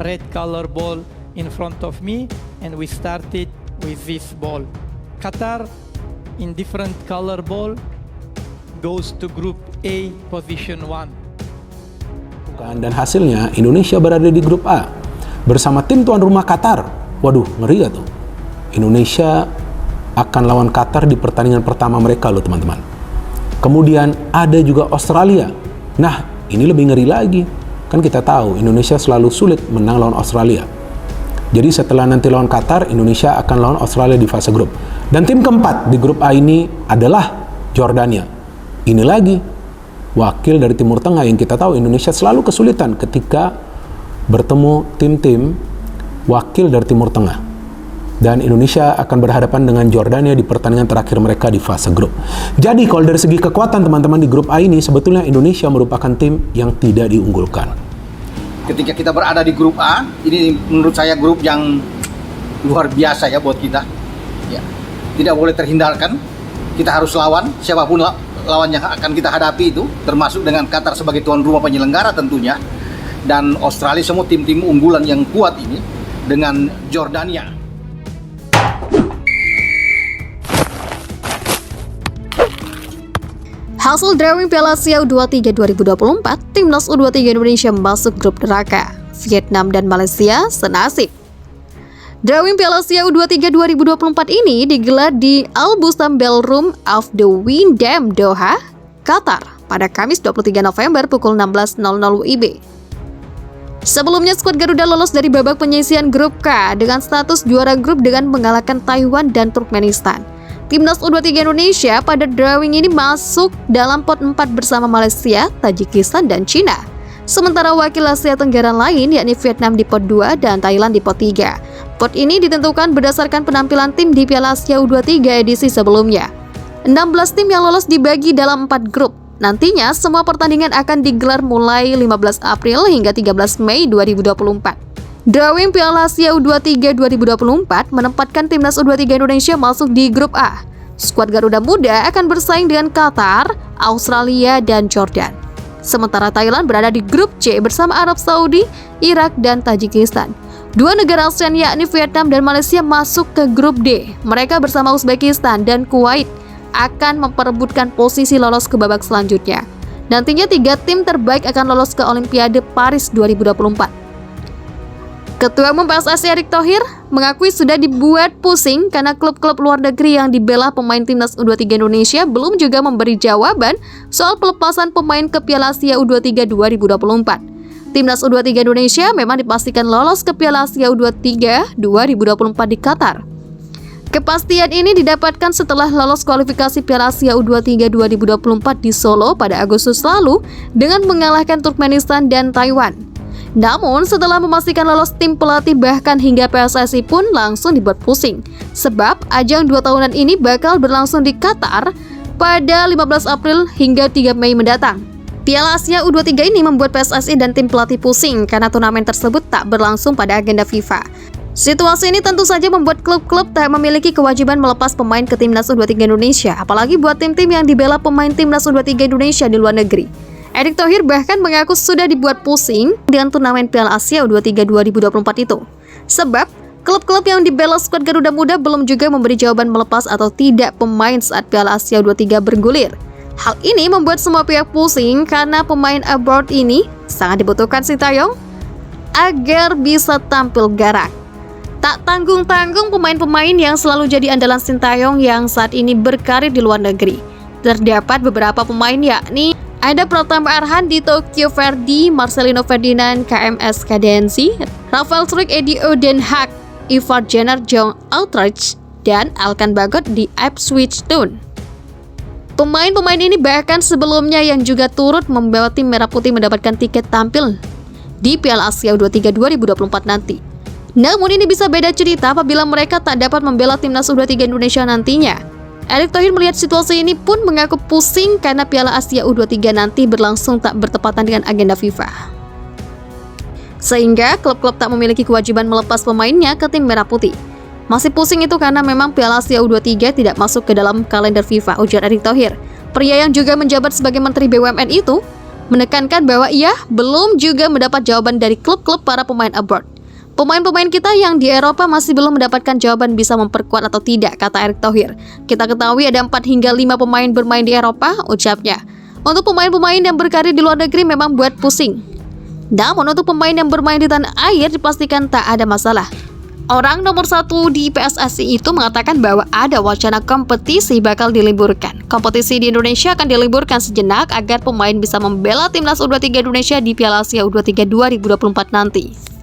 red color ball in front of me, and we started with this ball. Qatar in different color ball goes to Group A, position 1. Dan hasilnya Indonesia berada di grup A bersama tim tuan rumah Qatar. Waduh, ngeri gak tuh? Indonesia akan lawan Qatar di pertandingan pertama mereka loh teman-teman. Kemudian ada juga Australia. Nah, ini lebih ngeri lagi. Kan kita tahu Indonesia selalu sulit menang lawan Australia. Jadi setelah nanti lawan Qatar, Indonesia akan lawan Australia di fase grup. Dan tim keempat di grup A ini adalah Jordania. Ini lagi wakil dari Timur Tengah yang kita tahu Indonesia selalu kesulitan ketika bertemu tim-tim wakil dari Timur Tengah. Dan Indonesia akan berhadapan dengan Jordania di pertandingan terakhir mereka di fase grup. Jadi kalau dari segi kekuatan teman-teman di grup A ini, sebetulnya Indonesia merupakan tim yang tidak diunggulkan. Ketika kita berada di grup A, ini menurut saya grup yang luar biasa ya buat kita. Ya, tidak boleh terhindarkan. Kita harus lawan siapapun lawan yang akan kita hadapi itu, termasuk dengan Qatar sebagai tuan rumah penyelenggara tentunya, dan Australia, semua tim-tim unggulan yang kuat ini dengan Jordania. Hasil drawing Piala Asia U23 2024, Timnas U23 Indonesia masuk grup neraka. Vietnam dan Malaysia senasib. Drawing Piala Asia U23 2024 ini digelar di Al Bustan Ballroom of the Wyndham Doha, Qatar pada Kamis 23 November pukul 16.00 WIB. Sebelumnya skuad Garuda lolos dari babak penyisihan grup K dengan status juara grup dengan mengalahkan Taiwan dan Turkmenistan. Timnas U23 Indonesia pada drawing ini masuk dalam pot 4 bersama Malaysia, Tajikistan, dan Cina. Sementara wakil Asia Tenggara lain yakni Vietnam di pot 2 dan Thailand di pot 3. Pot ini ditentukan berdasarkan penampilan tim di Piala Asia U23 edisi sebelumnya. 16 tim yang lolos dibagi dalam 4 grup. Nantinya semua pertandingan akan digelar mulai 15 April hingga 13 Mei 2024. Drawing Piala Asia U23 2024 menempatkan Timnas U23 Indonesia masuk di grup A. Skuad Garuda Muda akan bersaing dengan Qatar, Australia, dan Jordan. Sementara Thailand berada di grup C bersama Arab Saudi, Irak, dan Tajikistan. Dua negara ASEAN yakni Vietnam dan Malaysia masuk ke grup D. Mereka bersama Uzbekistan dan Kuwait akan memperebutkan posisi lolos ke babak selanjutnya. Nantinya 3 tim terbaik akan lolos ke Olimpiade Paris 2024. Ketua Umum PSSI Erick Thohir mengakui sudah dibuat pusing karena klub-klub luar negeri yang dibela pemain Timnas U23 Indonesia belum juga memberi jawaban soal pelepasan pemain ke Piala Asia U23 2024. Timnas U23 Indonesia memang dipastikan lolos ke Piala Asia U23 2024 di Qatar. Kepastian ini didapatkan setelah lolos kualifikasi Piala Asia U23 2024 di Solo pada Agustus lalu dengan mengalahkan Turkmenistan dan Taiwan. Namun setelah memastikan lolos, tim pelatih bahkan hingga PSSI pun langsung dibuat pusing. Sebab ajang 2 tahunan ini bakal berlangsung di Qatar pada 15 April hingga 3 Mei mendatang. Piala Asia U23 ini membuat PSSI dan tim pelatih pusing karena turnamen tersebut tak berlangsung pada agenda FIFA. Situasi ini tentu saja membuat klub-klub tak memiliki kewajiban melepas pemain ke Timnas U23 Indonesia, apalagi buat tim-tim yang dibela pemain Timnas U23 Indonesia di luar negeri. Erick Thohir bahkan mengaku sudah dibuat pusing dengan turnamen Piala Asia U23 2024 itu. Sebab, klub-klub yang dibela skuad Garuda Muda belum juga memberi jawaban melepas atau tidak pemain saat Piala Asia U23 bergulir. Hal ini membuat semua pihak pusing karena pemain abroad ini sangat dibutuhkan Sintayong agar bisa tampil garang. Tak tanggung-tanggung pemain-pemain yang selalu jadi andalan Sintayong yang saat ini berkarir di luar negeri. Terdapat beberapa pemain yakni ada Pratama Arhan di Tokyo Verdy, Marcelino Ferdinand, KMS Kadensi, Rafael Struijk Edo Den Haag, Ivar Jenner Jong Utrecht, dan Alkan Bagot di Ipswich Town. Pemain-pemain ini bahkan sebelumnya yang juga turut membawa tim Merah Putih mendapatkan tiket tampil di Piala Asia U23 2024 nanti. Namun ini bisa beda cerita apabila mereka tak dapat membela Timnas U23 Indonesia nantinya. Erick Thohir melihat situasi ini pun mengaku pusing karena Piala Asia U23 nanti berlangsung tak bertepatan dengan agenda FIFA. Sehingga klub-klub tak memiliki kewajiban melepas pemainnya ke tim Merah Putih. Masih pusing itu karena memang Piala Asia U23 tidak masuk ke dalam kalender FIFA, ujar Erick Thohir. Pria yang juga menjabat sebagai Menteri BUMN itu menekankan bahwa ia belum juga mendapat jawaban dari klub-klub para pemain abroad. Pemain-pemain kita yang di Eropa masih belum mendapatkan jawaban bisa memperkuat atau tidak, kata Erick Thohir. Kita ketahui ada 4 hingga 5 pemain bermain di Eropa, ucapnya. Untuk pemain-pemain yang berkarir di luar negeri memang buat pusing. Namun untuk pemain yang bermain di tanah air dipastikan tak ada masalah. Orang nomor 1 di PSSI itu mengatakan bahwa ada wacana kompetisi bakal diliburkan. Kompetisi di Indonesia akan diliburkan sejenak agar pemain bisa membela timnas U23 Indonesia di Piala Asia U23 2024 nanti.